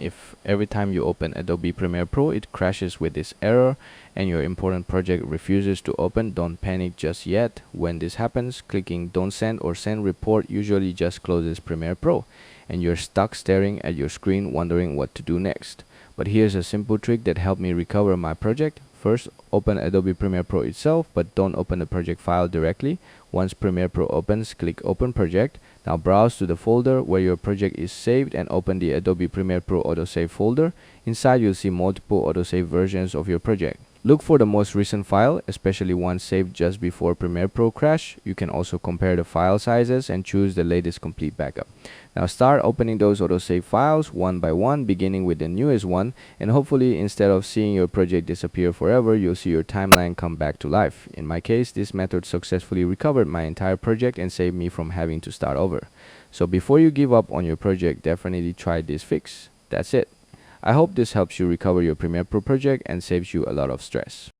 if every time you open Adobe Premiere Pro it crashes with this error and your important project refuses to open, don't panic just yet. When this happens, clicking don't send or send report usually just closes Premiere Pro and you're stuck staring at your screen wondering what to do next. But here's a simple trick that helped me recover my project. First, open Adobe Premiere Pro itself, but don't open the project file directly. Once Premiere Pro opens, click Open Project. Now browse to the folder where your project is saved and open the Adobe Premiere Pro autosave folder. Inside, you'll see multiple autosave versions of your project. Look for the most recent file, especially one saved just before Premiere Pro crash. You can also compare the file sizes and choose the latest complete backup. Now start opening those autosave files one by one, beginning with the newest one, and hopefully instead of seeing your project disappear forever, you'll see your timeline come back to life. In my case, this method successfully recovered my entire project and saved me from having to start over. So before you give up on your project, definitely try this fix. That's it. I hope this helps you recover your Premiere Pro project and saves you a lot of stress.